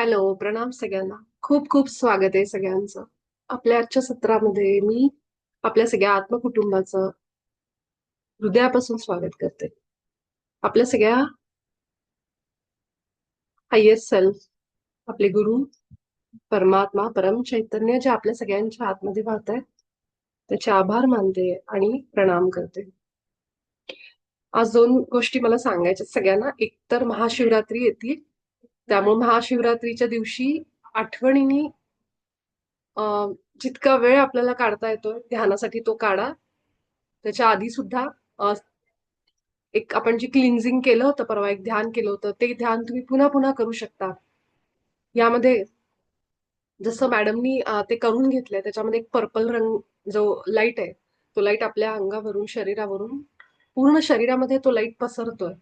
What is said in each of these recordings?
Hello, प्रणाम सगळ्यांना. खूप खूप स्वागत आहे सगळ्यांचं. आपल्या आजच्या सत्रामध्ये मी आपल्या सगळ्या आत्मकुटुंबाचं हृदयापासून स्वागत करते. आपल्या सगळ्या हायेस्ट सेल्फ, आपले गुरु, परमात्मा, परम चैतन्य जे आपल्या सगळ्यांच्या आतमध्ये वाहत आहे, त्याचे आभार मानते आणि प्रणाम करते. आज दोन गोष्टी मला सांगायच्या सगळ्यांना. एक तर महाशिवरात्री येते, त्यामुळे महाशिवरात्रीच्या दिवशी आठवणीने जितका वेळ आपल्याला काढता येतोय ध्यानासाठी तो काढा. त्याच्या आधी सुद्धा एक आपण जे क्लिन्झिंग केलं होतं परवा, एक ध्यान केलं होतं, ते ध्यान तुम्ही पुन्हा पुन्हा करू शकता. यामध्ये जसं मॅडमनी ते करून घेतलंय, त्याच्यामध्ये एक पर्पल रंग जो लाईट आहे, तो लाईट आपल्या अंगावरून, शरीरावरून पूर्ण शरीरामध्ये तो लाईट पसरतोय.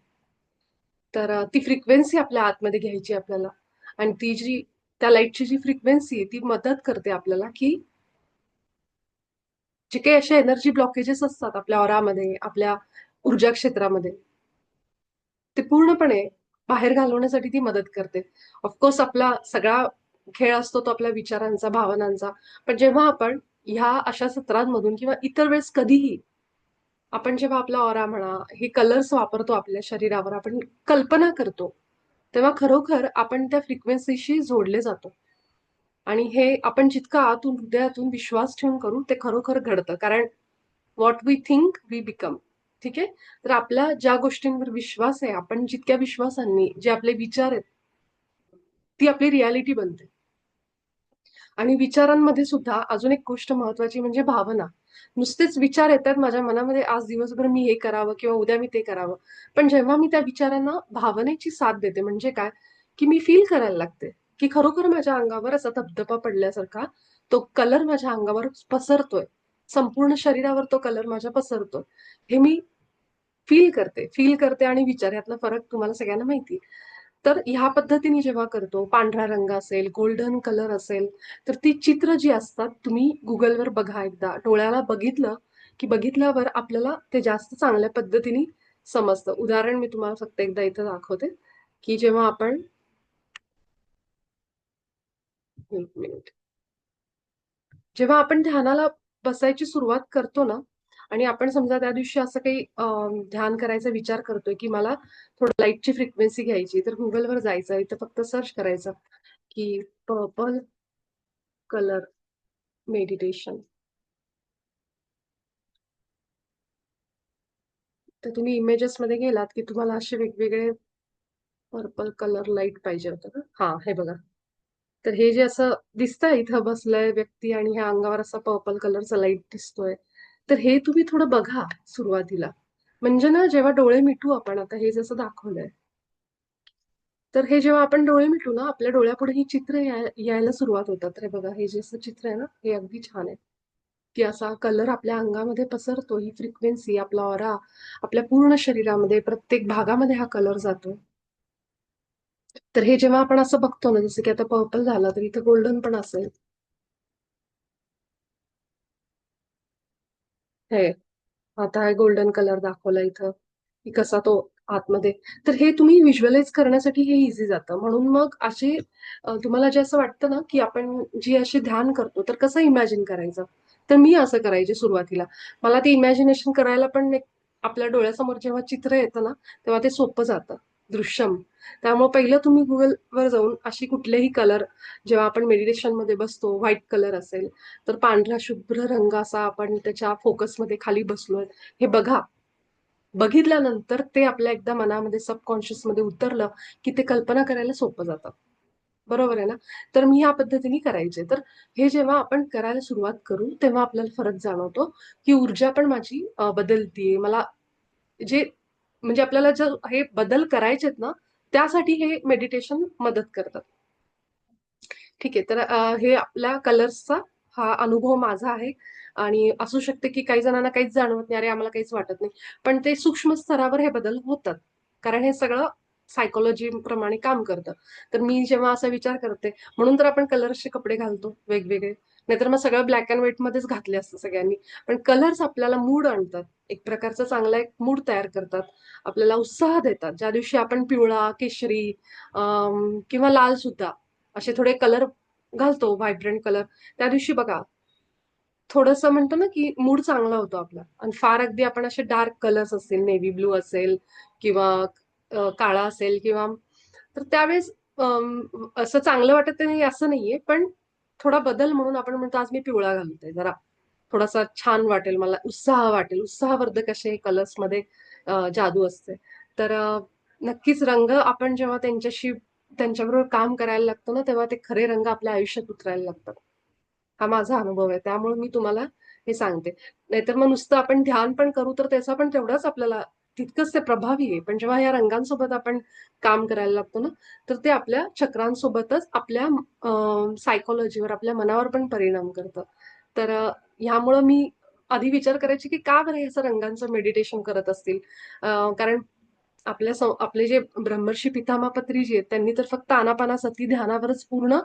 तर ती फ्रिक्वेन्सी आपल्या आतमध्ये घ्यायची आपल्याला. आणि ती जी त्या लाईटची जी फ्रिक्वेन्सी आहे ती मदत करते आपल्याला, की जे काही असे एनर्जी ब्लॉकेजेस असतात आपल्या ऑरामध्ये, आपल्या ऊर्जा क्षेत्रामध्ये, ते पूर्णपणे बाहेर घालवण्यासाठी ती मदत करते. ऑफकोर्स आपला सगळा खेळ असतो तो आपल्या विचारांचा, भावनांचा. पण जेव्हा आपण ह्या अशा सत्रांमधून किंवा इतर वेळेस कधीही आपण जेव्हा आपला ऑरा म्हणा, हे कलर्स वापरतो आपल्या शरीरावर, आपण कल्पना करतो, तेव्हा खरोखर आपण त्या फ्रिक्वेन्सीशी जोडले जातो. आणि हे आपण जितकं आतून, हृदयातून विश्वास ठेवून करू, ते खरोखर घडतं. कारण what we think we become. ठीक आहे. तर आपल्या ज्या गोष्टींवर विश्वास आहे, आपण जितक्या विश्वासांनी जे आपले विचार आहेत, ती आपली रियालिटी बनते. आणि विचारांमध्ये सुद्धा अजून एक गोष्ट महत्वाची म्हणजे भावना. नुसतेच विचार येतात माझ्या मनामध्ये, आज दिवसभर मी हे करावं किंवा उद्या मी ते करावं. पण जेव्हा मी त्या विचारांना भावनेची साथ देते, म्हणजे काय, की मी फील करायला लागते, की खरोखर माझ्या अंगावर असा धबधबा पडल्यासारखा तो कलर माझ्या अंगावर पसरतोय. संपूर्ण शरीरावर तो कलर माझ्या पसरतोय. हे मी फील करते आणि विचार यातला फरक तुम्हाला सगळ्यांना माहिती. तर ह्या पद्धतीने जेव्हा करतो, पांढरा रंग असेल, गोल्डन कलर असेल, तर ती चित्र जी असतात तुम्ही गुगलवर बघा एकदा. डोळ्याला बघितलं, की बघितल्यावर आपल्याला ते जास्त चांगल्या पद्धतीने समजतं. उदाहरण मी तुम्हाला फक्त एकदा इथं दाखवते, की जेव्हा आपण 1 मिनिट. जेव्हा आपण ध्यानाला बसायची सुरुवात करतो ना, आणि आपण समजा त्या दिवशी असं काही ध्यान करायचा विचार करतोय, की मला थोडं लाईटची फ्रिक्वेन्सी घ्यायची, तर गुगलवर जायचं, इथं फक्त सर्च करायचं, की पर्पल कलर मेडिटेशन. तर तुम्ही इमेजेसमध्ये गेलात, की तुम्हाला असे वेगवेगळे पर्पल कलर लाईट पाहिजे होतं ना? हां, हे बघा. तर हे जे असं दिसतंय, इथं बसलाय व्यक्ती आणि ह्या अंगावर असा पर्पल कलरचा लाईट दिसतोय. तर हे तुम्ही थोडं बघा सुरुवातीला. म्हणजे ना, जेव्हा डोळे मिटू आपण, आता हे जसं दाखवलंय, तर हे जेव्हा आपण डोळे मिटू ना, आपल्या डोळ्यापुढे ही चित्र यायला सुरुवात होतात. तर हे बघा, हे जे असं चित्र आहे ना, हे अगदी छान आहे. की असा कलर आपल्या अंगामध्ये पसरतो, ही फ्रिक्वेन्सी, आपला ऑरा, आपल्या पूर्ण शरीरामध्ये प्रत्येक भागामध्ये हा कलर जातो. तर हे जेव्हा आपण असं बघतो ना, जसं की आता पर्पल झालं, तर इथं गोल्डन पण असेल. हे आता हा गोल्डन कलर दाखवला इथं, की कसा तो आतमध्ये. तर हे तुम्ही व्हिज्युअलाइज करण्यासाठी हे इझी जातं. म्हणून मग असे तुम्हाला जे असं वाटतं ना, की आपण जी अशी ध्यान करतो, तर कसं इमॅजिन करायचं? तर मी असं करायचे सुरुवातीला. मला ते इमॅजिनेशन करायला पण एक आपल्या डोळ्यासमोर जेव्हा चित्र येतं ना, तेव्हा ते सोपं जातं, दृश्यम. त्यामुळे पहिलं तुम्ही Googleवर जाऊन अशी कुठलेही कलर, जेव्हा आपण मेडिटेशनमध्ये बसतो, व्हाईट कलर असेल, तर पांढरा शुभ्र रंग असा आपण त्याच्या फोकसमध्ये खाली बसलोय, हे बघा. बघितल्यानंतर ते आपल्या एकदा मनामध्ये, सबकॉन्शियसमध्ये उतरलं, की ते कल्पना करायला सोपं जातं. बरोबर आहे ना? तर मी ह्या पद्धतीने करायचे. तर हे जेव्हा आपण करायला सुरुवात करू, तेव्हा आपल्याला फरक जाणवतो, की ऊर्जा पण माझी बदलतीये. मला जे म्हणजे आपल्याला जर हे बदल करायचेत ना, त्यासाठी हे मेडिटेशन मदत करतात. ठीक आहे. तर हे आपल्या कलर्सचा हा अनुभव माझा आहे. आणि असू शकते की काही जणांना काहीच जाणवत नाही, अरे आम्हाला काहीच वाटत नाही. पण ते सूक्ष्म स्तरावर हे बदल होतात. कारण हे सगळं सायकॉलॉजी प्रमाणे काम करतं. तर मी जेव्हा असा विचार करते, म्हणून तर आपण कलर्सचे कपडे घालतो वेगवेगळे. नाहीतर मग सगळं ब्लॅक अँड व्हाईटमध्येच घातले असतं सगळ्यांनी. पण कलर्स आपल्याला मूड आणतात. एक प्रकारचा चांगला एक मूड तयार करतात. आपल्याला उत्साह देतात. ज्या दिवशी आपण पिवळा, केशरी किंवा लाल सुद्धा असे थोडे कलर घालतो, व्हायब्रंट कलर. त्या दिवशी बघा थोडंसं म्हणतो ना, की मूड चांगला होतो आपला आणि फार अगदी आपण असे डार्क कलर्स असतील, नेव्ही ब्लू असेल किंवा काळा असेल किंवा तर त्यावेळेस असं चांगलं वाटत नाही असं नाहीये, पण थोडा बदल म्हणून आपण म्हणतो आज मी पिवळा घालते जरा थोडासा छान वाटेल मला, उत्साह वाटेल. उत्साहवर्धक असे कलर्समध्ये जादू असते. तर नक्कीच रंग आपण जेव्हा त्यांच्याबरोबर काम करायला लागतो ना, तेव्हा ते खरे रंग आपल्या आयुष्यात उतरायला लागतात. हा माझा अनुभव आहे. त्यामुळे मी तुम्हाला हे सांगते. नाहीतर मग नुसतं आपण ध्यान पण करू तर त्याचा पण तेवढाच आपल्याला तितकंच ते प्रभावी आहे. पण जेव्हा या रंगांसोबत आपण काम करायला लागतो ना, तर ते आपल्या चक्रांसोबतच आपल्या सायकॉलॉजीवर, आपल्या मनावर पण परिणाम करतं. तर ह्यामुळं मी आधी विचार करायचे, की का बरं हे असं रंगांचं मेडिटेशन करत असतील? कारण आपले जे ब्रह्मर्षी पितामह पत्रीजी आहेत, त्यांनी तर फक्त आनापानासती ध्यानावरच पूर्ण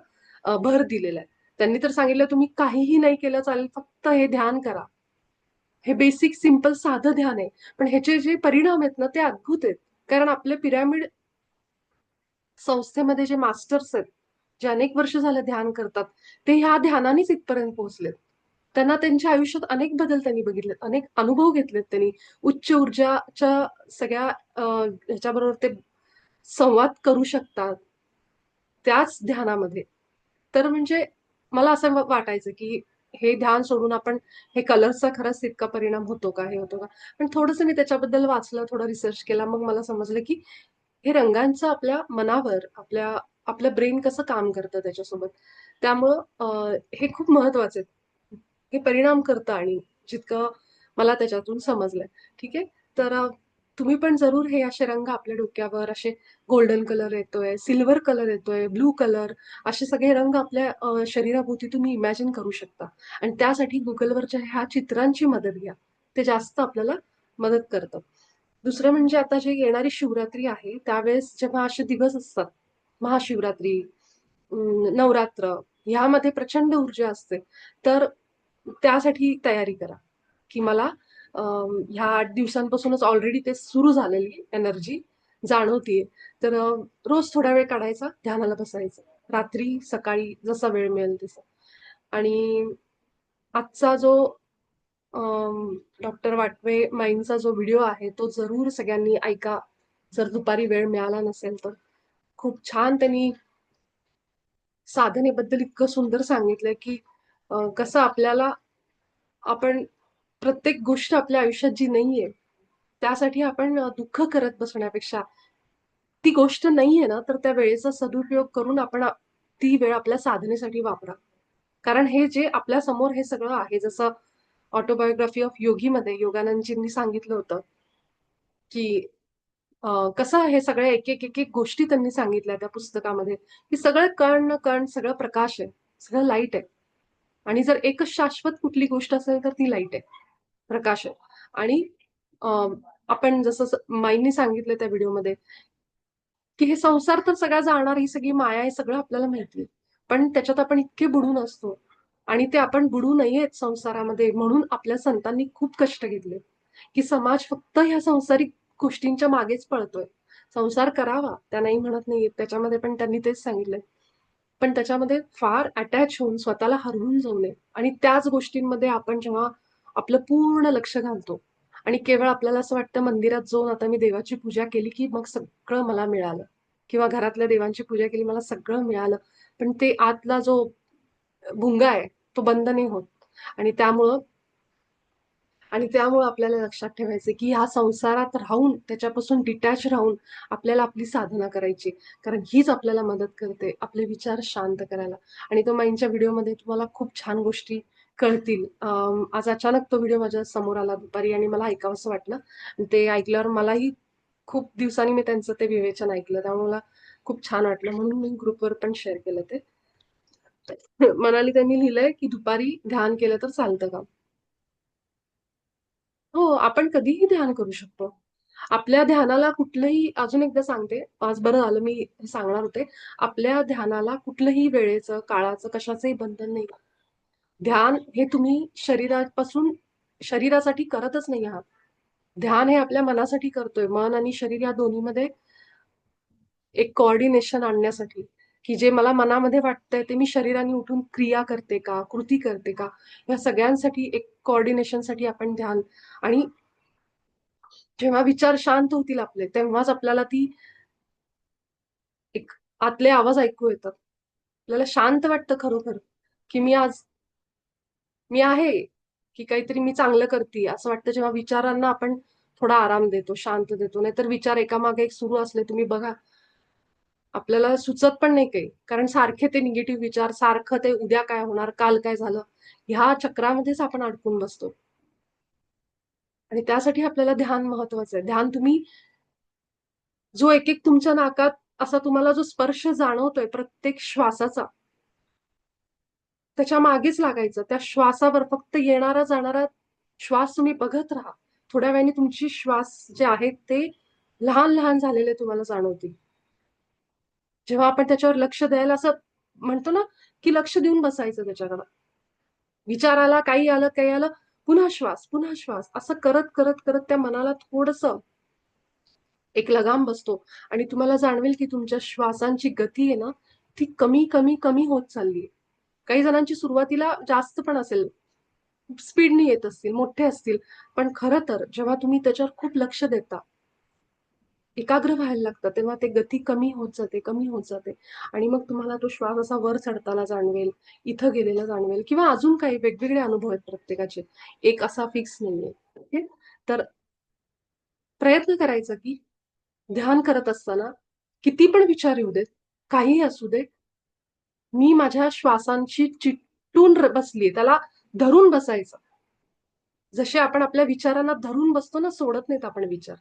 भर दिलेला आहे. त्यांनी तर सांगितलं तुम्ही काहीही नाही केलं चालेल, फक्त हे ध्यान करा. हे बेसिक सिंपल साधं ध्यान आहे. पण ह्याचे जे परिणाम आहेत ना, ते अद्भुत आहेत. कारण आपले पिरॅमिड संस्थेमध्ये जे मास्टर्स आहेत, जे अनेक वर्ष झालं ध्यान करतात, ते ह्या ध्यानानेच इथपर्यंत पोहोचलेत. त्यांना त्यांच्या आयुष्यात अनेक बदल त्यांनी बघितलेत, अनेक अनुभव घेतलेत त्यांनी. उच्च ऊर्जाच्या सगळ्या ह्याच्याबरोबर ते संवाद करू शकतात, त्याच ध्यानामध्ये. तर म्हणजे मला असं वाटायचं, की हे ध्यान सोडून आपण हे कलर्सचा खरंच तितका परिणाम होतो का? हे होतो का? पण थोडंसं मी त्याच्याबद्दल वाचलं, थोडा रिसर्च केला. मग मला समजलं, की हे रंगांचं आपल्या मनावर, आपलं ब्रेन कसं काम करतं त्याच्यासोबत. त्यामुळं हे खूप महत्वाचं आहे. हे परिणाम करतं आणि जितकं मला त्याच्यातून समजलंय. ठीक आहे? तर तुम्ही पण जरूर हे असे रंग आपल्या डोक्यावर असे गोल्डन कलर येतोय, सिल्वर कलर येतोय, ब्लू कलर असे सगळे रंग आपल्या शरीराभोवती तुम्ही इमॅजिन करू शकता. आणि त्यासाठी Googleवरच्या ह्या चित्रांची मदत घ्या. ते जास्त आपल्याला मदत करतं. दुसरं म्हणजे आता जे येणारी शिवरात्री आहे, त्यावेळेस जेव्हा असे दिवस असतात, महाशिवरात्री, नवरात्र ह्यामध्ये प्रचंड ऊर्जा असते. तर त्यासाठी तयारी करा, की मला ह्या 8 दिवसांपासूनच ऑलरेडी ते सुरू झालेली एनर्जी जाणवतीये. तर रोज थोडा वेळ काढायचा, ध्यानाला बसायचं. रात्री, सकाळी जसा वेळ मिळेल तसा. आणि आजचा जो डॉक्टर वाटवे माईंचा जो व्हिडिओ आहे, तो जरूर सगळ्यांनी ऐका. जर दुपारी वेळ मिळाला नसेल तर. खूप छान त्यांनी साधनेबद्दल इतकं सुंदर सांगितलंय, की कसं आपल्याला आपण प्रत्येक गोष्ट आपल्या आयुष्यात जी नाहीये, त्यासाठी आपण दुःख करत बसण्यापेक्षा ती गोष्ट नाहीये ना, तर त्या वेळेचा सदुपयोग करून आपण ती वेळ आपल्या साधनेसाठी वापरा. कारण हे जे आपल्या समोर हे सगळं आहे, जसं ऑटोबायोग्राफी ऑफ योगीमध्ये योगानंदजींनी सांगितलं होतं, की कसं हे सगळ्या एक एक गोष्टी त्यांनी सांगितल्या त्या पुस्तकामध्ये, की सगळं कण न कण सगळं प्रकाश आहे, सगळं लाईट आहे. आणि जर एकच शाश्वत कुठली गोष्ट असेल तर ती लाईट आहे, प्रकाश आहे. आणि आपण जसं माईंनी सांगितलं त्या व्हिडिओमध्ये, की हे संसार तर सगळा जाणार, ही सगळी माया आहे, सगळं आपल्याला माहिती आहे. पण त्याच्यात आपण इतके बुडून असतो आणि ते आपण बुडू नयेत संसारामध्ये म्हणून आपल्या संतांनी खूप कष्ट घेतले, की समाज फक्त ह्या संसारिक गोष्टींच्या मागेच पळतोय. संसार करावा, त्या नाही म्हणत नाहीये. त्याच्यामध्ये पण त्यांनी तेच सांगितलंय. पण त्याच्यामध्ये फार अटॅच होऊन स्वतःला हरवून जाऊ नये आणि त्याच गोष्टींमध्ये आपण जेव्हा आपलं पूर्ण लक्ष घालतो आणि केवळ आपल्याला असं वाटतं मंदिरात जाऊन आता मी देवाची पूजा केली की मग सगळं मला मिळालं किंवा घरातल्या देवांची पूजा केली मला सगळं मिळालं. पण ते आतला जो भुंगा आहे तो बंद नाही होत आणि त्यामुळं आपल्याला लक्षात ठेवायचं की ह्या संसारात राहून त्याच्यापासून डिटॅच राहून आपल्याला आपली साधना करायची. कारण हीच आपल्याला मदत करते आपले विचार शांत करायला. आणि तो माईंडच्या व्हिडिओमध्ये तुम्हाला खूप छान गोष्टी कळतील. आज अचानक तो व्हिडिओ माझ्या समोर आला दुपारी आणि मला ऐकावंसं वाटलं. ते ऐकल्यावर मलाही खूप दिवसांनी मी त्यांचं ते विवेचन ऐकलं. त्यामुळे मला खूप छान वाटलं म्हणून मी ग्रुपवर पण शेअर केलं ते. मनाली त्यांनी लिहिलंय की दुपारी ध्यान केलं तर चालतं का? हो, आपण कधीही ध्यान करू शकतो. आपल्या ध्यानाला कुठलंही अजून एकदा सांगते, आज बरं झालं मी हे सांगणार होते. आपल्या ध्यानाला कुठलंही वेळेचं, काळाचं, कशाचंही बंधन नाही. ध्यान हे तुम्ही शरीरासाठी करतच नाही आहात. ध्यान हे आपल्या मनासाठी करतोय. मन आणि शरीर या दोन्हीमध्ये एक कोऑर्डिनेशन आणण्यासाठी. की जे मला मनामध्ये वाटतंय ते मी शरीराने उठून क्रिया करते का, कृती करते का, या सगळ्यांसाठी एक कोऑर्डिनेशनसाठी आपण ध्यान. आणि जेव्हा विचार शांत होतील आपले, तेव्हाच आपल्याला ती एक आतले आवाज ऐकू येतात. आपल्याला शांत वाटतं खरोखर, की मी आहे, की काहीतरी मी चांगलं करते असं वाटतं जेव्हा विचारांना आपण थोडा आराम देतो, शांत देतो. नाहीतर विचार एकामागे एक सुरू असले तुम्ही बघा, आपल्याला सुचत पण नाही काही. कारण सारखे ते निगेटिव्ह विचार, सारखं ते उद्या काय होणार, काल काय झालं, ह्या चक्रामध्येच आपण अडकून बसतो. आणि त्यासाठी आपल्याला ध्यान महत्वाचं आहे. ध्यान तुम्ही जो एक एक तुमच्या नाकात असा तुम्हाला जो स्पर्श जाणवतोय प्रत्येक श्वासाचा, त्याच्या मागेच लागायचं. त्या श्वासावर फक्त येणारा जाणारा श्वास तुम्ही बघत राहा. थोड्या वेळाने तुमची श्वास जे आहेत ते लहान लहान झालेले तुम्हाला जाणवतील. जेव्हा आपण त्याच्यावर लक्ष द्यायला असं म्हणतो ना, की लक्ष देऊन बसायचं त्याच्याकडं. विचार आला, काही आलं, काही आलं, पुन्हा श्वास, पुन्हा श्वास असं करत, करत, करत त्या मनाला थोडंसं एक लगाम बसतो आणि तुम्हाला जाणवेल की तुमच्या श्वासांची गती आहे ना, ती कमी, कमी, कमी होत चालली. काही जणांची सुरुवातीला जास्त पण असेल, स्पीडनी येत असतील, मोठे असतील. पण खरं तर जेव्हा तुम्ही त्याच्यावर खूप लक्ष देता, एकाग्र व्हायला लागतं, तेव्हा ते गती कमी होत जाते, कमी होत जाते. आणि मग तुम्हाला तो श्वास असा वर चढताना जाणवेल, इथं गेलेला जाणवेल किंवा अजून काही वेगवेगळे अनुभव आहेत प्रत्येकाचे. एक असा फिक्स नाहीये. ओके? तर प्रयत्न करायचा की ध्यान करत असताना किती पण विचार येऊ देत, काहीही असू दे, मी माझ्या श्वासांशी चिकटून बसलीये, त्याला धरून बसायचं. जसे आपण आपल्या विचारांना धरून बसतो ना, सोडत नाहीत आपण विचार.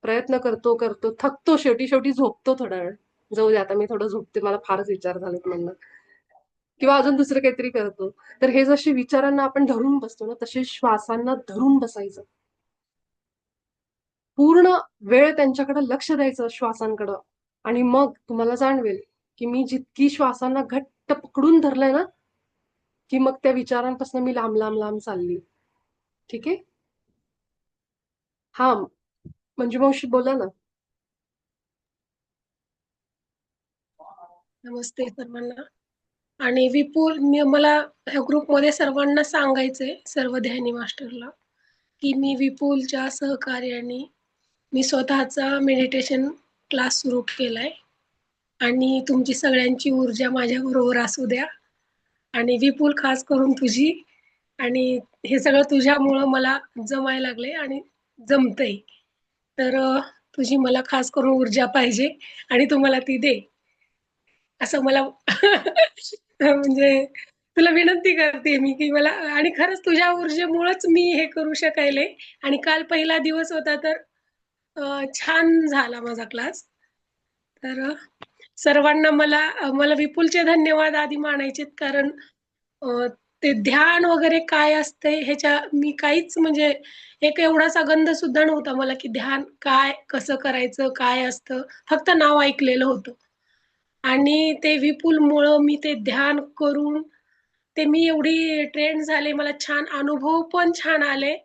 प्रयत्न करतो, करतो, थकतो, शेवटी शेवटी झोपतो थोडा वेळ. जाऊ दे आता मी थोडं झोपते, मला फारच विचार झालेत म्हणून. किंवा अजून दुसरं काहीतरी करतो. तर हे जसे विचारांना आपण धरून बसतो ना, तसे श्वासांना धरून बसायचं. पूर्ण वेळ त्यांच्याकडे लक्ष द्यायचं श्वासांकडं. आणि मग तुम्हाला जाणवेल, की मी जितकी श्वासांना घट्ट पकडून धरलंय ना, की मग त्या विचारांपासून मी लांब, लांब, लांब चालली. ठीक आहे? हां, मंजू मावशी बोला ना. नमस्ते सर्वांना. आणि विपुल मला ह्या ग्रुपमध्ये सर्वांना सांगायचंय, सर्व ध्यानी मास्टरला, की मी विपुलच्या सहकार्याने मी स्वतःचा मेडिटेशन क्लास सुरू केलाय. आणि तुमची सगळ्यांची ऊर्जा माझ्याबरोबर असू द्या. आणि विपुल खास करून तुझी. आणि हे सगळं तुझ्यामुळं मला जमायला लागले आणि जमतंय. तर तुझी मला खास करून ऊर्जा पाहिजे आणि तू मला ती दे. असं मला म्हणजे तुला विनंती करते मी, की मला आणि खरंच तुझ्या ऊर्जेमुळेच मी हे करू शकायले. आणि काल पहिला दिवस होता तर छान झाला माझा क्लास. तर सर्वांना मला विपुलचे धन्यवाद आधी मानायचेत, कारण अ, ते ध्यान वगैरे काय असते ह्याच्या मी काहीच म्हणजे एक एवढासा गंध सुद्धा नव्हता मला, की ध्यान काय, कसं करायचं, काय असतं, फक्त नाव ऐकलेलं होतं. आणि ते विपुलमुळं मी ते ध्यान करून ते मी एवढी ट्रेंड झाले. मला छान अनुभव पण छान आले.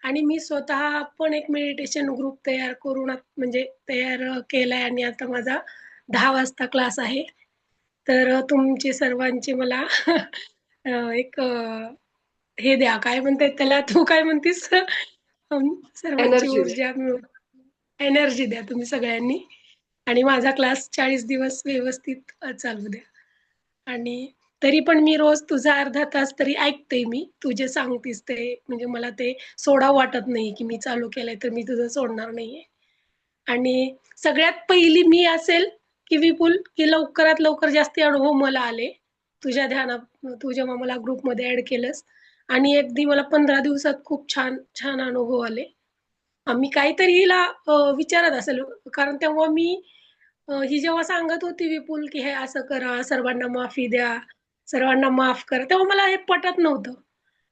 आणि मी स्वतः पण एक मेडिटेशन ग्रुप तयार करून म्हणजे तयार केलाय आणि आता माझा 10 वाजता क्लास आहे. तर तुमचे सर्वांचे मला एक हे द्या, काय म्हणतात त्याला? तू काय म्हणतीस? सर्वांची एनर्जी द्या. ऊर्जा मिळवून एनर्जी द्या तुम्ही सगळ्यांनी. आणि माझा क्लास 40 दिवस व्यवस्थित चालू द्या. आणि तरी पण मी रोज तुझा अर्धा तास तरी ऐकते मी. तू जे सांगतीस ते म्हणजे मला ते सोडावं वाटत नाही, की मी चालू केलंय तर मी तुझं सोडणार नाहीये. आणि सगळ्यात पहिली मी असेल, की विपुल, की लवकरात लवकर जास्ती अनुभव मला आले. तुझ्या ध्यानात तू जेव्हा मला ग्रुपमध्ये ॲड केलंस आणि अगदी मला 15 दिवसात खूप छान, छान अनुभव आले. मी काहीतरी हिला विचारत असेल, कारण तेव्हा मी ही जेव्हा सांगत होती विपुल, की हे असं करा, सर्वांना माफी द्या, सर्वांना माफ करा, तेव्हा मला हे पटत नव्हतं.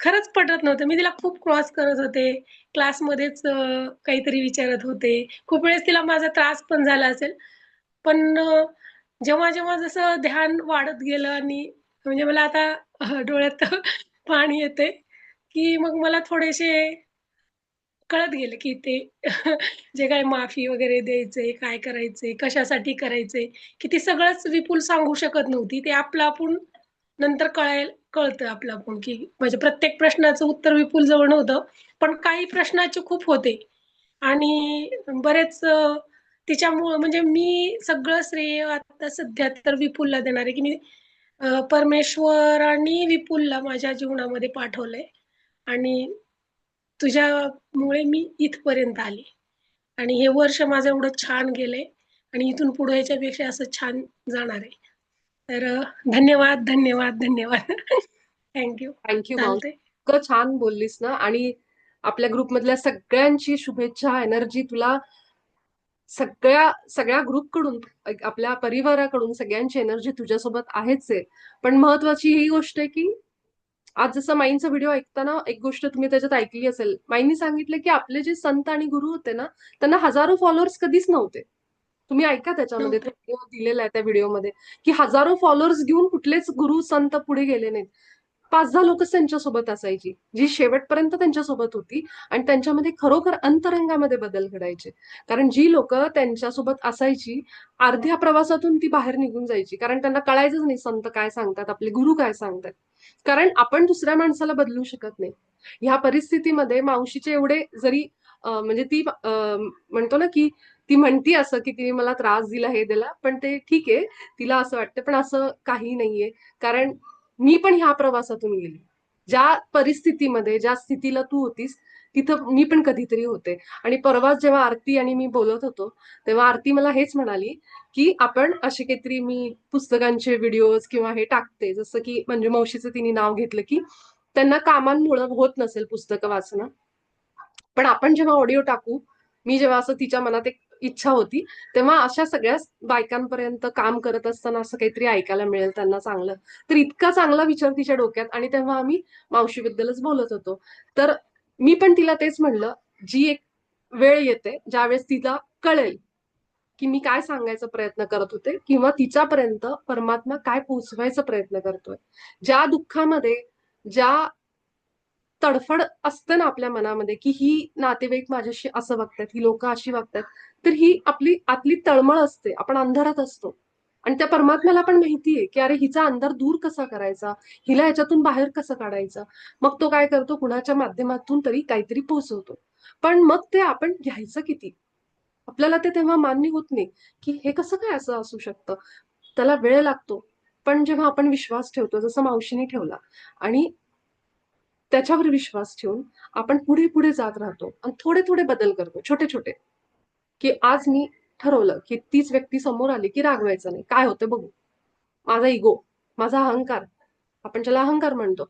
खरंच पटत नव्हतं. मी तिला खूप क्रॉस करत होते. क्लासमध्येच काहीतरी विचारत होते. खूप वेळेस तिला माझा त्रास पण झाला असेल. पण जेव्हा जसं ध्यान वाढत गेलं आणि म्हणजे मला आता डोळ्यात पाणी येतंय, की मग मला थोडेसे कळत गेलं की ते जे काही माफी वगैरे द्यायचंय, काय करायचंय, कशासाठी करायचंय, की ती सगळंच विपुल सांगू शकत नव्हती. ते आपलं आपण नंतर कळतं आपलं आपण, की म्हणजे प्रत्येक प्रश्नाचं उत्तर विपुल जवळ नव्हतं. पण काही प्रश्नाचे खूप होते आणि बरेच तिच्यामुळं म्हणजे मी सगळं श्रेय आता सध्या तर विपुलला देणार आहे, की मी परमेश्वरांनी विपुलला माझ्या जीवनामध्ये पाठवलंय आणि तुझ्यामुळे मी इथपर्यंत आले आणि हे वर्ष माझं एवढं छान गेलंय आणि इथून पुढे याच्यापेक्षा असं छान जाणार आहे. तर धन्यवाद, धन्यवाद, धन्यवाद. Thank you. थँक्यू मावशी. चालतंय. इतकं छान बोललीस ना. आणि आपल्या ग्रुपमधल्या सगळ्यांची शुभेच्छा, एनर्जी तुला सगळ्या सगळ्या ग्रुपकडून, आपल्या परिवाराकडून सगळ्यांची एनर्जी तुझ्यासोबत आहेच आहे. पण महत्वाची ही गोष्ट आहे की आज जसं माईंचा व्हिडिओ ऐकताना एक गोष्ट तुम्ही त्याच्यात ऐकली असेल. माईंनी सांगितलं की आपले जे संत आणि गुरु होते ना, त्यांना हजारो फॉलोअर्स कधीच नव्हते. तुम्ही ऐका त्याच्यामध्ये, तो नव्हते. व्हिडिओ दिलेला आहे त्या व्हिडिओमध्ये, की हजारो फॉलोअर्स घेऊन कुठलेच गुरु संत पुढे गेले नाहीत. 5-10 लोकच त्यांच्यासोबत असायची, जी शेवटपर्यंत त्यांच्यासोबत होती आणि त्यांच्यामध्ये खरोखर अंतरंगामध्ये बदल घडायचे. कारण जी लोक त्यांच्यासोबत असायची, अर्ध्या प्रवासातून ती बाहेर निघून जायची. कारण त्यांना कळायचंच नाही संत काय सांगतात, आपले गुरु काय सांगतात. कारण आपण दुसऱ्या माणसाला बदलू शकत नाही. ह्या परिस्थितीमध्ये मावशीचे एवढे जरी म्हणजे ती म्हणतो ना की ती म्हणती असं की तिने मला त्रास दिला, हे दिला, पण ते ठीक आहे. तिला असं वाटतं, पण असं काही नाहीये. कारण मी पण ह्या प्रवासातून गेली. ज्या परिस्थितीमध्ये, ज्या स्थितीला तू होतीस, तिथं मी पण कधीतरी होते. आणि परवाच जेव्हा आरती आणि मी बोलत होतो, तेव्हा आरती मला हेच म्हणाली, की आपण असे काहीतरी, मी पुस्तकांचे व्हिडिओज किंवा हे टाकते, जसं की म्हणजे मावशीचं तिने नाव घेतलं की त्यांना कामांमुळे होत नसेल पुस्तकं वाचणं, पण आपण जेव्हा ऑडिओ टाकू, मी जेव्हा असं तिच्या मनात एक इच्छा होती, तेव्हा अशा सगळ्या बायकांपर्यंत काम करत असताना असं काहीतरी ऐकायला मिळेल त्यांना चांगलं. तर इतका चांगला विचार तिच्या डोक्यात, आणि तेव्हा आम्ही मावशीबद्दलच बोलत होतो. तर मी पण तिला तेच म्हणलं, जी एक वेळ येते ज्यावेळेस तिला कळेल की मी काय सांगायचा प्रयत्न करत होते, किंवा तिच्यापर्यंत परमात्मा काय पोहोचवायचा प्रयत्न करतोय. ज्या दुःखामध्ये, ज्या तडफड असतं ना आपल्या मनामध्ये, की ही नातेवाईक माझ्याशी असं वागतात, ही लोक अशी वागतात, तर ही आपली आतली तळमळ असते. आपण अंधारात असतो आणि त्या परमात्म्याला पण माहितीये की अरे हिचा अंधार दूर कसा करायचा, हिला ह्याच्यातून बाहेर कसं काढायचं. मग तो काय करतो, कुणाच्या माध्यमातून तरी काहीतरी पोहोचवतो. पण मग ते आपण घ्यायचं किती, आपल्याला ते तेव्हा मान्य होत नाही की हे कसं काय असं असू शकतं. त्याला वेळ लागतो. पण जेव्हा आपण विश्वास ठेवतो, जसं मावशीने ठेवला, आणि त्याच्यावर विश्वास ठेवून आपण पुढे पुढे जात राहतो आणि थोडे थोडे बदल करतो, छोटे छोटे. की आज मी ठरवलं की तीच व्यक्ती समोर आली की रागवायचं नाही, काय होतं बघू. माझा इगो, माझा अहंकार, आपण ज्याला अहंकार म्हणतो,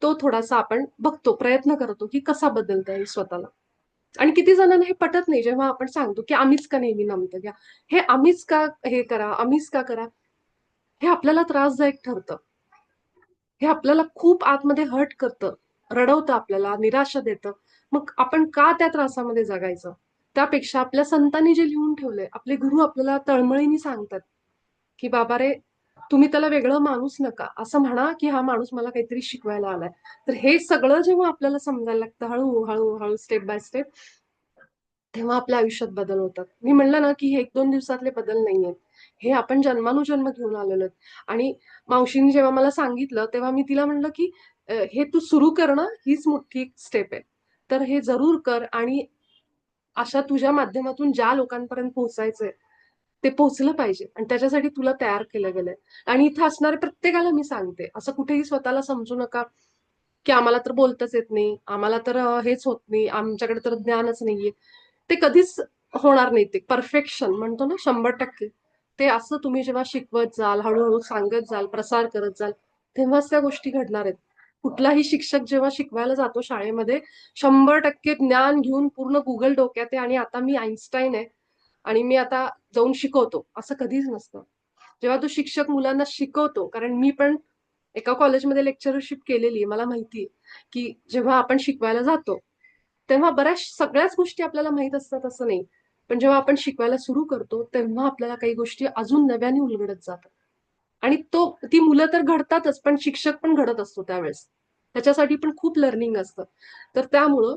तो थोडासा आपण बघतो, प्रयत्न करतो की कसा बदलता येईल स्वतःला. आणि किती जणांना हे पटत नाही जेव्हा आपण सांगतो की आम्हीच का नेहमी नमतं घ्या, हे आम्हीच का हे करा, आम्हीच का करा. हे आपल्याला त्रासदायक ठरतं. हे आपल्याला खूप आतमध्ये हर्ट करतं, रडवतं, आपल्याला निराशा देतं. मग आपण का त्या त्रासामध्ये जगायचं. त्यापेक्षा आपल्या संतांनी जे लिहून ठेवलंय, आपले गुरु आपल्याला तळमळीने सांगतात की बाबा रे, तुम्ही त्याला वेगळं माणूस नका, असं म्हणा की हा माणूस मला काहीतरी शिकवायला आलाय. तर हे सगळं जेव्हा आपल्याला समजायला लागतं, हळू हळू हळू, स्टेप बाय स्टेप, तेव्हा आपल्या आयुष्यात बदल होतात. मी म्हणलं ना की हे 1-2 दिवसातले बदल नाहीयेत. हे आपण जन्मानुजन्म घेऊन आलेलो आहेत. आणि मावशींनी जेव्हा मला सांगितलं, तेव्हा मी तिला म्हणलं की हे तू सुरू करणं हीच मोठी स्टेप आहे. तर हे जरूर कर, आणि अशा तुझ्या माध्यमातून ज्या लोकांपर्यंत पोहोचायचंय, ते पोहोचलं पाहिजे, आणि त्याच्यासाठी तुला तयार केलं गेलंय. आणि इथं असणाऱ्या प्रत्येकाला मी सांगते, असं कुठेही स्वतःला समजू नका की आम्हाला तर बोलताच येत नाही, आम्हाला तर हेच होत नाही, आमच्याकडे तर ज्ञानच नाहीये. ते कधीच होणार नाही. ते परफेक्शन म्हणतो ना, 100%, ते असं तुम्ही जेव्हा शिकवत जाल, हळूहळू सांगत जाल, प्रसार करत जाल, तेव्हाच त्या गोष्टी घडणार आहेत. कुठलाही शिक्षक जेव्हा शिकवायला जातो शाळेमध्ये, 100% ज्ञान घेऊन पूर्ण गुगल डोक्यात आहे आणि आता मी आईन्स्टाईन आहे आणि मी आता जाऊन शिकवतो, असं कधीच नसतं. जेव्हा तो शिक्षक मुलांना शिकवतो, कारण मी पण एका कॉलेजमध्ये लेक्चरशिप केलेली आहे, मला माहितीये की जेव्हा आपण शिकवायला जातो, तेव्हा बऱ्याच सगळ्याच गोष्टी आपल्याला माहित असतात असं नाही. पण जेव्हा आपण शिकवायला सुरू करतो, तेव्हा आपल्याला काही गोष्टी अजून नव्याने उलगडत जातात. आणि ती मुलं तर घडतातच, पण शिक्षक पण घडत असतो त्यावेळेस. त्याच्यासाठी पण खूप लर्निंग असतं. तर त्यामुळं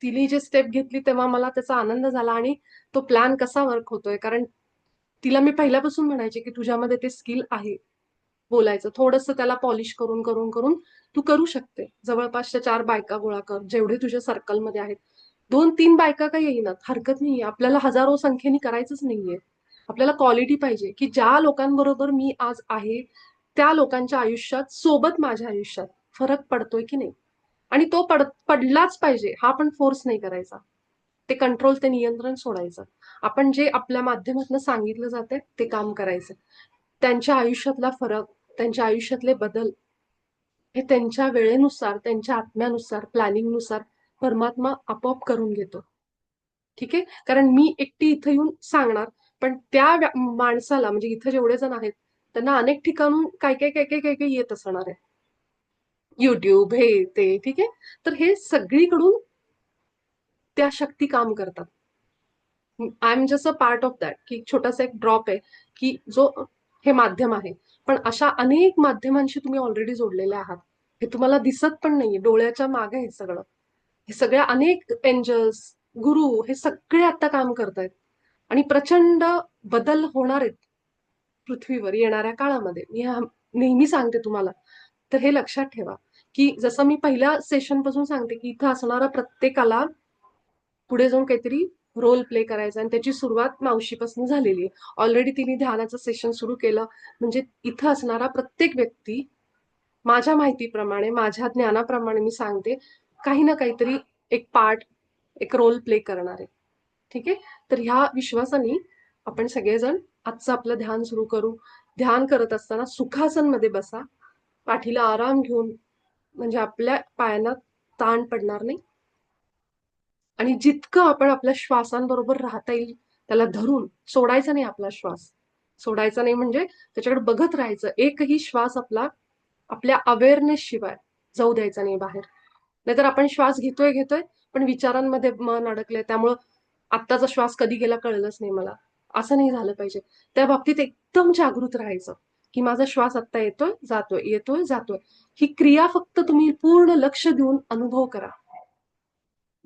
तिने जे स्टेप घेतली तेव्हा मला त्याचा आनंद झाला आणि तो प्लॅन कसा वर्क होतोय. कारण तिला मी पहिल्यापासून म्हणायचे की तुझ्यामध्ये ते स्किल आहे बोलायचं. थोडंसं त्याला पॉलिश करून करून करून तू करू शकते. जवळपासच्या 4 बायका गोळा कर, जेवढे तुझ्या सर्कलमध्ये आहेत. 2-3 बायका का येईनात, हरकत नाहीये. आपल्याला हजारो संख्येने करायचंच नाहीये. आपल्याला क्वालिटी पाहिजे, की ज्या लोकांबरोबर मी आज आहे, त्या लोकांच्या आयुष्यात, सोबत माझ्या आयुष्यात फरक पडतोय की नाही? आणि तो पडलाच पाहिजे, हा पण फोर्स नाही करायचा. ते कंट्रोल, ते नियंत्रण सोडायचं. आपण जे आपल्या माध्यमातून सांगितलं जातंय ते काम करायचं. त्यांच्या आयुष्यातला फरक, त्यांच्या आयुष्यातले बदल हे त्यांच्या वेळेनुसार, त्यांच्या आत्म्यानुसार, प्लॅनिंगनुसार परमात्मा आपोआप करून घेतो. ठीक आहे? कारण मी एकटी इथं येऊन सांगणार, पण त्या माणसाला म्हणजे इथं जेवढे जण आहेत, त्यांना अनेक ठिकाणून काय येत असणार आहे. YouTube हे ते, ठीक आहे? तर हे सगळीकडून त्या शक्ती काम करतात. I am just a part of that, की छोटासा एक ड्रॉप आहे, की जो हे माध्यम आहे. पण अशा अनेक माध्यमांशी तुम्ही ऑलरेडी जोडलेले आहात. हे तुम्हाला दिसत पण नाहीये, डोळ्याच्या मागे हे सगळं. हे सगळ्या अनेक एंजल्स, गुरु हे सगळे आता काम करतायत. आणि प्रचंड बदल होणार आहेत पृथ्वीवर येणाऱ्या काळामध्ये. मी नेहमी सांगते तुम्हाला. तर हे लक्षात ठेवा, की जसं मी पहिल्या सेशन पासून सांगते, की इथं असणारा प्रत्येकाला पुढे जाऊन काहीतरी रोल प्ले करायचा आणि त्याची सुरुवात मावशीपासून झालेली आहे. ऑलरेडी तिने ध्यानाचं सेशन सुरू केलं. म्हणजे इथं असणारा प्रत्येक व्यक्ती माझ्या माहितीप्रमाणे, माझ्या ज्ञानाप्रमाणे मी सांगते, काही ना काहीतरी एक पार्ट, एक रोल प्ले करणार आहे. ठीक आहे? तर ह्या विश्वासाने आपण सगळेजण आजचं आपलं ध्यान सुरू करू. ध्यान करत असताना सुखासनमध्ये बसा. पाठीला आराम घेऊन, म्हणजे आपल्या पायांना ताण पडणार नाही. आणि जितकं आपण आपल्या श्वासांबरोबर राहता येईल त्याला धरून, सोडायचा नाही आपला श्वास. सोडायचा नाही म्हणजे त्याच्याकडे बघत राहायचं. एकही श्वास आपला आपल्या अवेअरनेस शिवाय जाऊ द्यायचा नाही बाहेर. नाहीतर आपण श्वास घेतोय, पण विचारांमध्ये मन अडकलंय, त्यामुळं आत्ताचा श्वास कधी गेला कळलंच नाही मला. असं नाही झालं पाहिजे. त्या बाबतीत एकदम जागृत राहायचं, की माझा श्वास आत्ता येतोय, जातोय, येतोय, जातोय. ही क्रिया फक्त तुम्ही पूर्ण लक्ष देऊन अनुभव करा.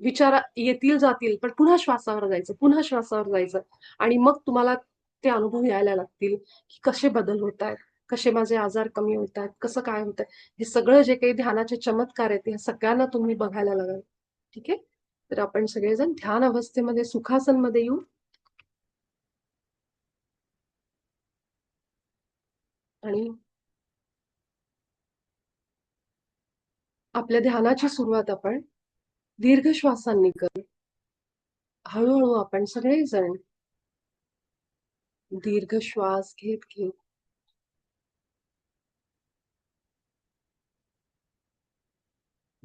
विचार येतील जातील, पण पुन्हा श्वासावर जायचं, पुन्हा श्वासावर जायचं. आणि मग तुम्हाला ते अनुभव यायला लागतील, की कसे बदल होत आहेत, कसे माझे आजार कमी होत आहेत, कसं काय होत आहे. हे सगळं जे काही ध्यानाचे चमत्कार आहेत, हे सगळ्यांना तुम्ही बघायला लागाल. ठीक आहे? तर आपण सगळेजण ध्यान अवस्थेमध्ये सुखासनमध्ये येऊ. आणि आपल्या ध्यानाची सुरुवात आपण दीर्घ श्वासांनी करू. हळूहळू आपण सगळेजण दीर्घ श्वास घेत घेत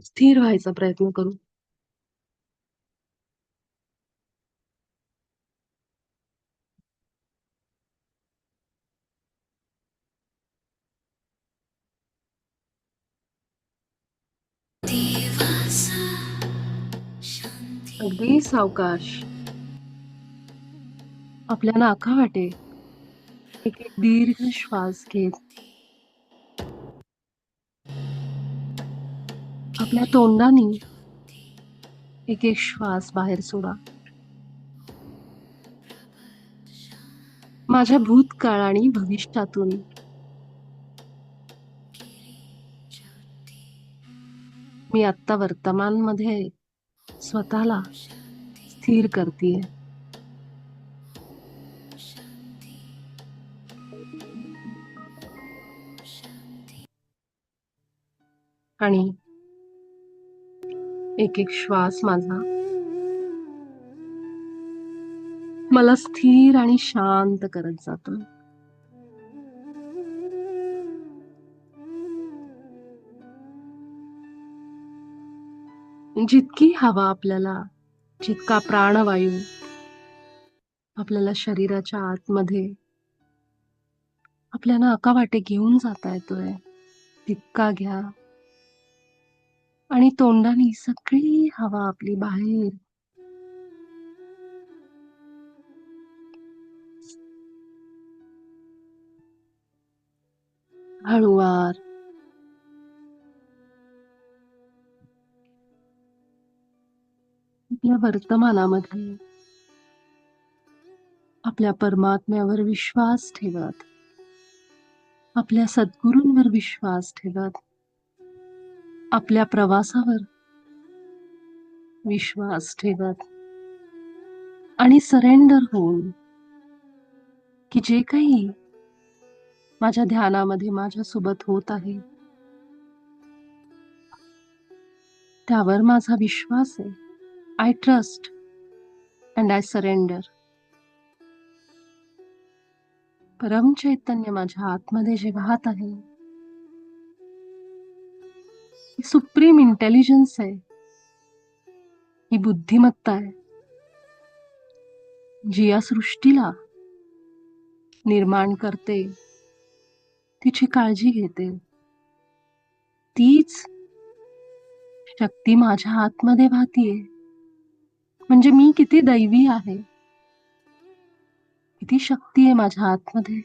स्थिर व्हायचा प्रयत्न करू. अगदी सावकाश आपल्या नाकावाटे एक एक दीर्घ श्वास घेत आपल्या तोंडाने एक एक श्वास बाहेर सोडा. माझ्या भूतकाळ आणि भविष्यातून मी आत्ता वर्तमानमध्ये स्वतःला स्थिर करतेय. आणि एक एक श्वास माझा मला स्थिर आणि शांत करत जातो. जितकी हवा आपल्याला, जितका प्राणवायू आपल्याला शरीराच्या आतमध्ये आपल्या नाकावाटे घेऊन जाता येतोय, तितका घ्या. आणि तोंडाने सगळी हवा आपली बाहेर हळुवार आपल्या वर्तमानामध्ये आपल्या परमात्म्यावर विश्वास ठेवत, आपल्या सद्गुरूंवर विश्वास ठेवत, आपल्या प्रवासावर विश्वास ठेवत आणि सरेंडर होऊन की जे काही माझ्या ध्यानामध्ये माझ्यासोबत होत आहे त्यावर माझा विश्वास आहे. I trust and I surrender. परम चैतन्य माझ्या आतमध्ये जे वाहत आहे ही सुप्रीम इंटेलिजन्स आहे, ही बुद्धिमत्ता आहे जी या सृष्टीला निर्माण करते, तिची काळजी घेते. तीच शक्ती माझ्या आतमध्ये वाहतीये. म्हणजे मी किती दैवी आहे, किती शक्ती आहे माझ्या आतमध्ये.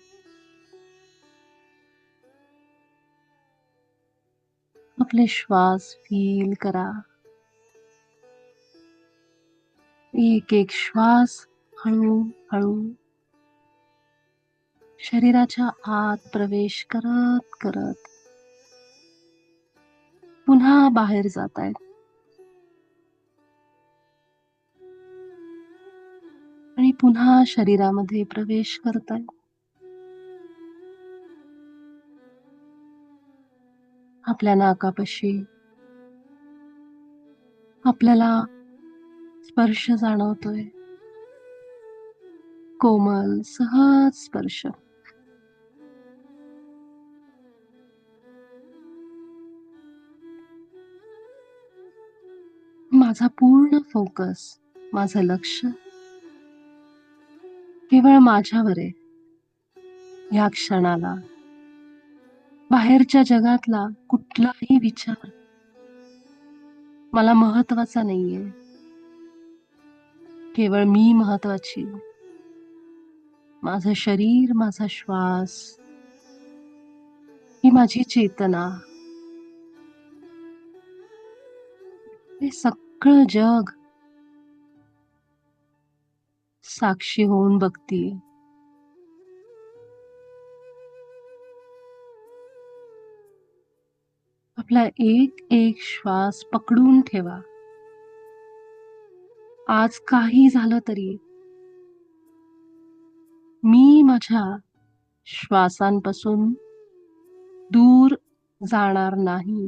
आपले श्वास फील करा. एक एक श्वास हळूहळू शरीराच्या आत प्रवेश करत करत पुन्हा बाहेर जात आहेत आणि पुन्हा शरीरामध्ये प्रवेश करतायत. आपल्या नाकापाशी आपल्याला स्पर्श जाणवतोय, कोमल सहज स्पर्श. माझा पूर्ण फोकस, माझं लक्ष केवळ माझ्यावर आहे. या क्षणाला बाहेरच्या जगातला कुठलाही विचार मला महत्वाचा नाहीये. केवळ मी महत्वाची. माझं शरीर, माझा श्वास, ही माझी चेतना. हे सगळं जग साक्षी होऊन बघतीये. आपला एक एक श्वास पकडून ठेवा. आज काही झालं तरी मी माझ्या श्वासांपासून दूर जाणार नाही.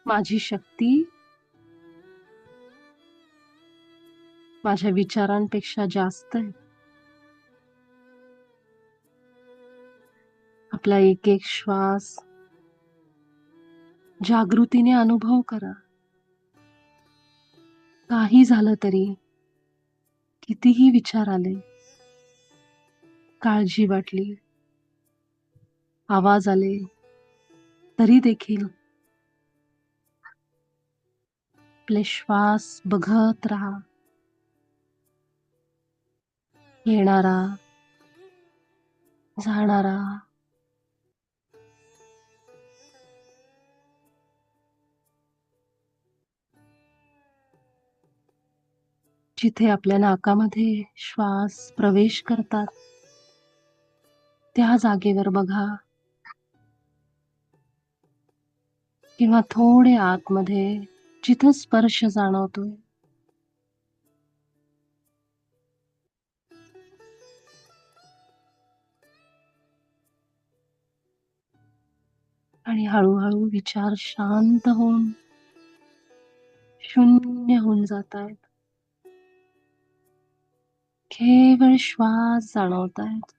माझी शक्ती माझ्या विचारांपेक्षा जास्त आहे. आपला एक एक श्वास जागृतीने अनुभव करा. काही झालं तरी, कितीही विचार आले, काळजी वाटली, आवाज आले, तरी देखील आपले श्वास बघत राहा. येणारा, जाणारा. जिथे आपल्या नाकामध्ये श्वास प्रवेश करतात त्या जागेवर बघा, किंवा थोडे आतमध्ये जिथे स्पर्श जाणवतोय आणि हळूहळू विचार शांत होऊन शून्य होऊन जातायत. केवळ श्वास जाणवतायत.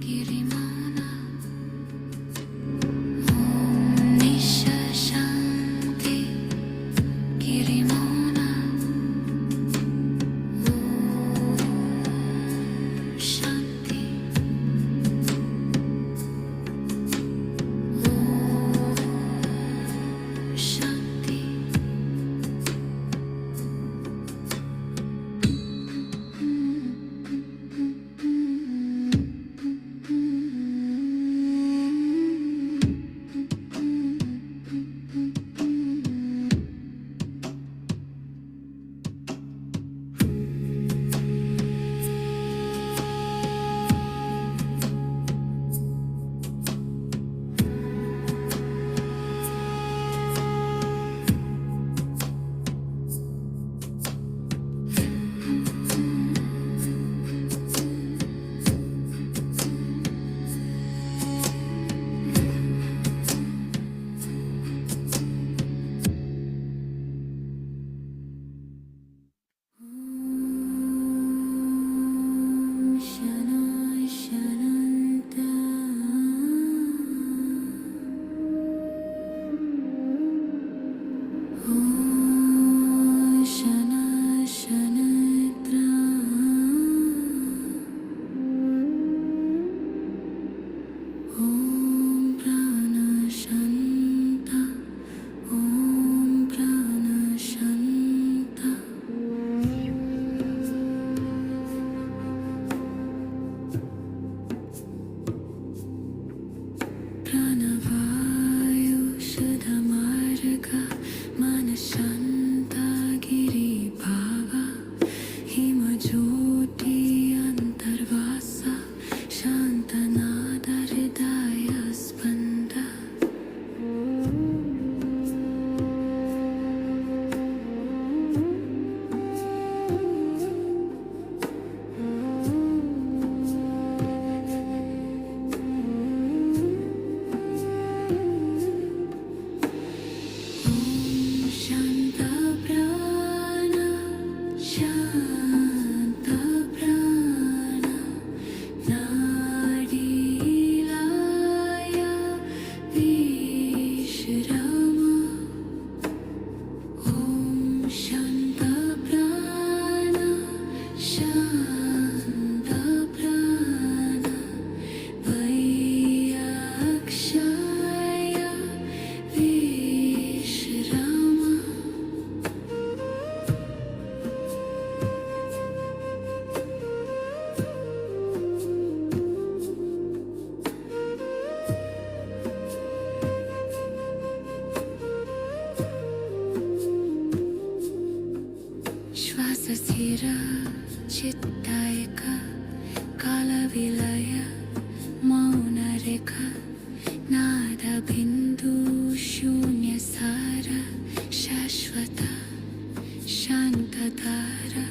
Kirimona, Om Nisha Shanti. Kirimona, स्थिर चित्तायका कालविलय मौनरेखा नादबिन्दु शून्यसार शाश्वत शान्ततारा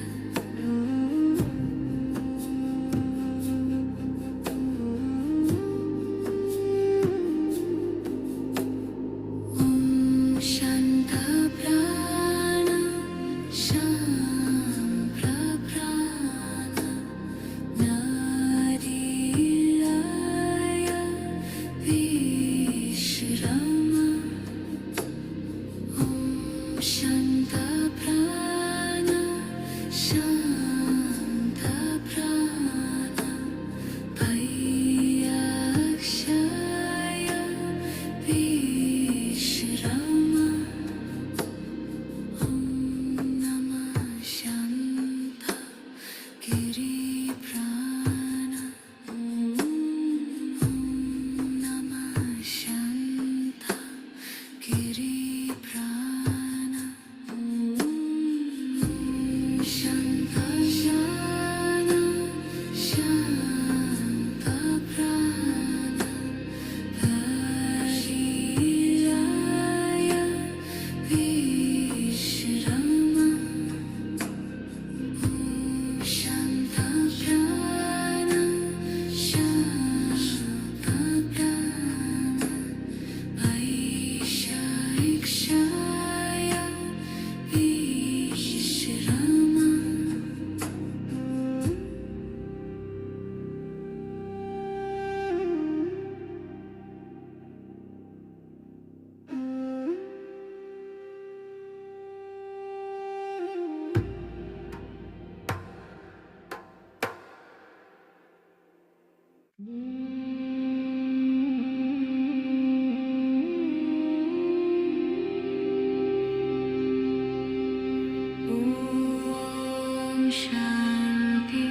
शांति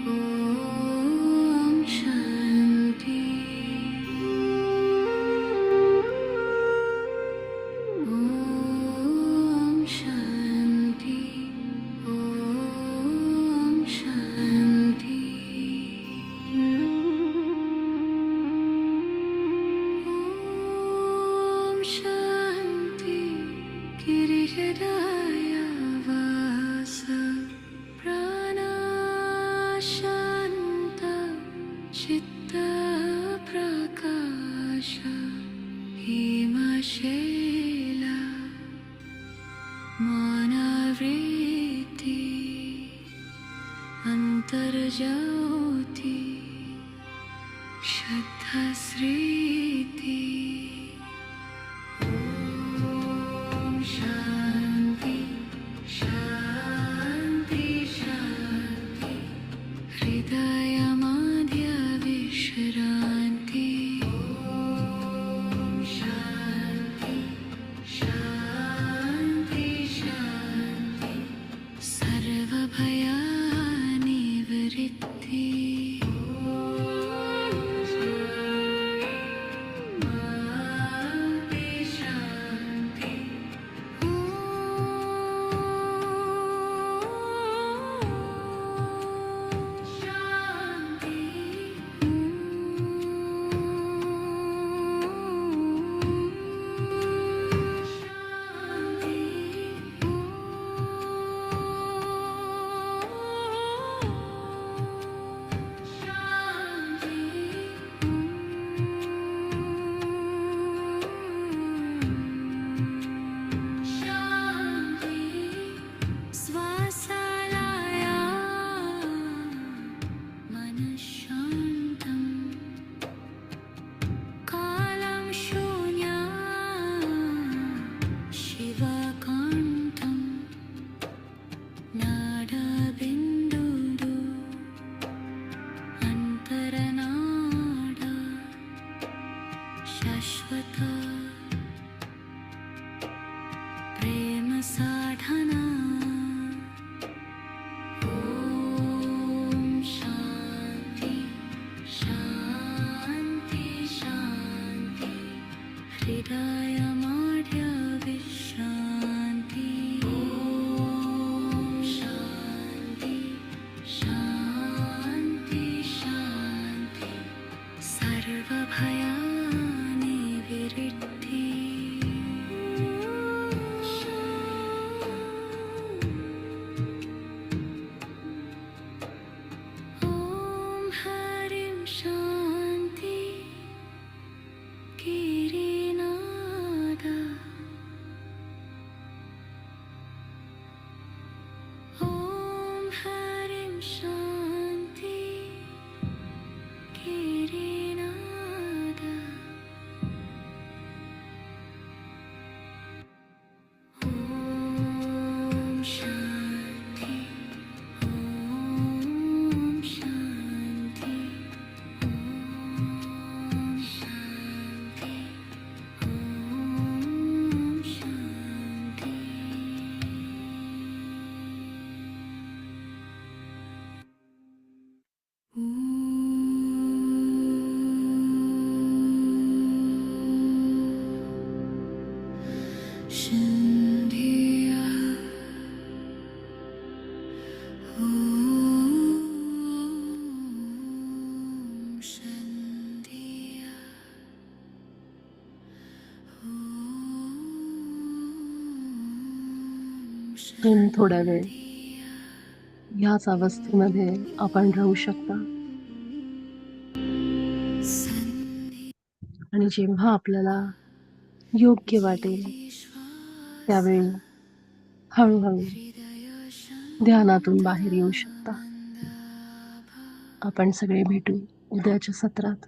ओम शांति ओम शांति ओम शांति ओम शांति गिरिहृदय वास शांत चित्त प्रकाश हिमशैला मनवृत्ति अंतर्ज्योति शुद्धस्मृति ओम शांति शांति शांति हृदय मध्य विश्रांति ओम शांति शांति शांति सर्वभयानिवृत्ति शांति स्वासालया मनश्शान्तं कालं शून्या शिवकान्तं नाडबिन्दुः अन्तरनाड शाश्वत प्रेम साधना ओम शांति शांति शांति हृदय मध्य विश्रांति ओम शांति सर्वभयानि विरिद्धि ॐ हरिं शान्ति गिरिनाद ॐ हरिं शान्ति गिरिनाद ॐ शान्ति ॐ शान्ति ॐ शान्ति ॐ शान्ति Shandiya Om Shandiya इथून थोडा वेळ ह्याच अवस्थेमध्ये आपण राहू शकता आणि जेव्हा आपल्याला योग्य वाटेल त्यावेळी हळूहळू ध्यानातून बाहेर येऊ शकता. आपण सगळे भेटू उद्याच्या सत्रात.